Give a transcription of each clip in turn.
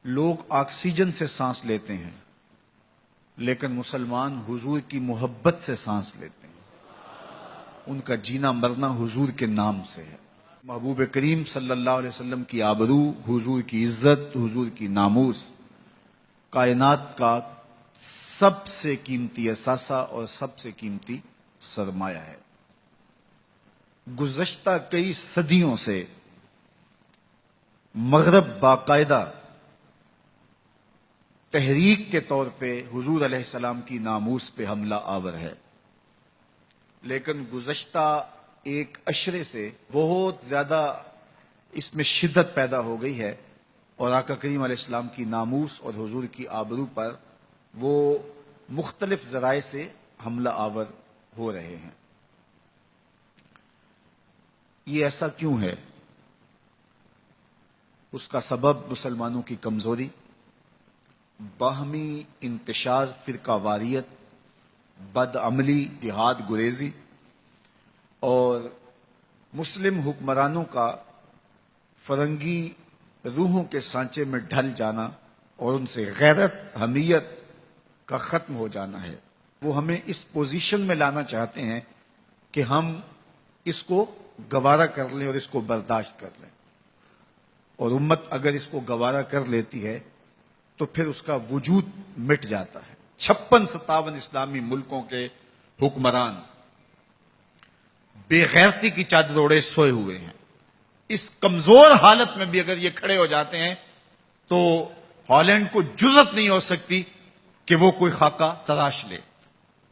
لوگ آکسیجن سے سانس لیتے ہیں لیکن مسلمان حضور کی محبت سے سانس لیتے ہیں. ان کا جینا مرنا حضور کے نام سے ہے. محبوب کریم صلی اللہ علیہ وسلم کی آبرو، حضور کی عزت، حضور کی ناموس کائنات کا سب سے قیمتی اثاثہ اور سب سے قیمتی سرمایہ ہے. گزشتہ کئی صدیوں سے مغرب باقاعدہ تحریک کے طور پہ حضور علیہ السلام کی ناموس پہ حملہ آور ہے، لیکن گزشتہ ایک عشرے سے بہت زیادہ اس میں شدت پیدا ہو گئی ہے اور آقا کریم علیہ السلام کی ناموس اور حضور کی آبرو پر وہ مختلف ذرائع سے حملہ آور ہو رہے ہیں. یہ ایسا کیوں ہے؟ اس کا سبب مسلمانوں کی کمزوری، باہمی انتشار فرقہ واریت، بد عملی، جہاد گریزی اور مسلم حکمرانوں کا فرنگی روحوں کے سانچے میں ڈھل جانا اور ان سے غیرت حمیت کا ختم ہو جانا ہے. وہ ہمیں اس پوزیشن میں لانا چاہتے ہیں کہ ہم اس کو گوارا کر لیں اور اس کو برداشت کر لیں، اور امت اگر اس کو گوارا کر لیتی ہے تو پھر اس کا وجود مٹ جاتا ہے. 56-57 اسلامی ملکوں کے حکمران بے غیرتی کی چادر اوڑے سوئے ہوئے ہیں. اس کمزور حالت میں بھی اگر یہ کھڑے ہو جاتے ہیں تو ہالینڈ کو جرأت نہیں ہو سکتی کہ وہ کوئی خاکہ تراش لے.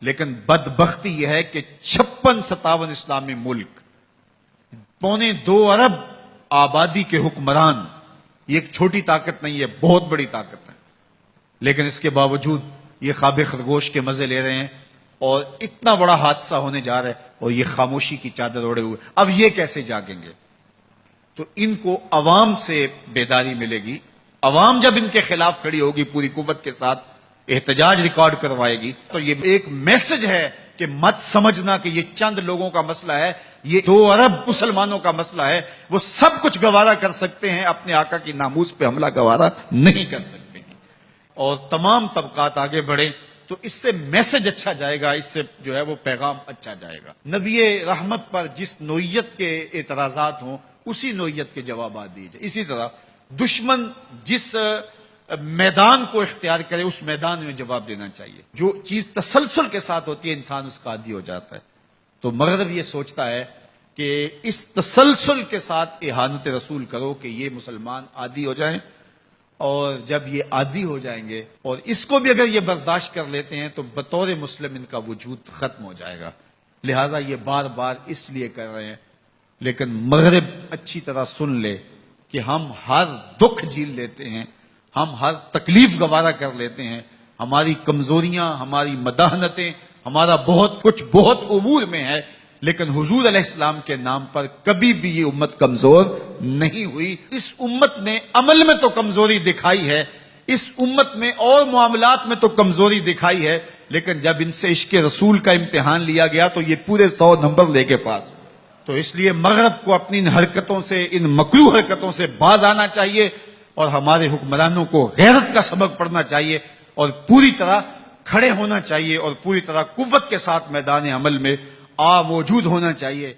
لیکن بدبختی یہ ہے کہ 56-57 اسلامی ملک، 2.25 ارب آبادی کے حکمران، یہ ایک چھوٹی طاقت نہیں ہے، بہت بڑی طاقت ہے. لیکن اس کے باوجود یہ خواب خرگوش کے مزے لے رہے ہیں اور اتنا بڑا حادثہ ہونے جا رہا ہے اور یہ خاموشی کی چادر اوڑے ہوئے. اب یہ کیسے جاگیں گے؟ تو ان کو عوام سے بیداری ملے گی. عوام جب ان کے خلاف کھڑی ہوگی، پوری قوت کے ساتھ احتجاج ریکارڈ کروائے گی، تو یہ ایک میسج ہے کہ مت سمجھنا کہ یہ چند لوگوں کا مسئلہ ہے، یہ 2 ارب مسلمانوں کا مسئلہ ہے. وہ سب کچھ گوارا کر سکتے ہیں، اپنے آقا کی ناموس پہ حملہ گوارا نہیں کر سکتے ہیں. اور تمام طبقات آگے بڑھیں تو اس سے میسج اچھا جائے گا، اس سے جو ہے وہ پیغام اچھا جائے گا. نبی رحمت پر جس نوعیت کے اعتراضات ہوں اسی نوعیت کے جوابات دیجئے. اسی طرح دشمن جس میدان کو اختیار کرے اس میدان میں جواب دینا چاہیے. جو چیز تسلسل کے ساتھ ہوتی ہے انسان اس کا عادی ہو جاتا ہے. تو مغرب یہ سوچتا ہے کہ اس تسلسل کے ساتھ اہانت رسول کرو کہ یہ مسلمان عادی ہو جائیں، اور جب یہ عادی ہو جائیں گے اور اس کو بھی اگر یہ برداشت کر لیتے ہیں تو بطور مسلم ان کا وجود ختم ہو جائے گا. لہٰذا یہ بار بار اس لیے کر رہے ہیں. لیکن مغرب اچھی طرح سن لے کہ ہم ہر دکھ جھیل لیتے ہیں، ہم ہر تکلیف گوارا کر لیتے ہیں. ہماری کمزوریاں، ہماری مداحنتیں، ہمارا بہت کچھ بہت امور میں ہے، لیکن حضور علیہ السلام کے نام پر کبھی بھی یہ امت کمزور نہیں ہوئی. اس امت نے عمل میں تو کمزوری دکھائی ہے، اس امت میں اور معاملات میں تو کمزوری دکھائی ہے، لیکن جب ان سے عشق رسول کا امتحان لیا گیا تو یہ پورے 100 نمبر لے کے پاس. تو اس لیے مغرب کو اپنی ان حرکتوں سے، ان مکروہ حرکتوں سے باز آنا چاہیے اور ہمارے حکمرانوں کو غیرت کا سبق پڑھنا چاہیے اور پوری طرح کھڑے ہونا چاہیے اور پوری طرح قوت کے ساتھ میدان عمل میں موجود ہونا چاہیے.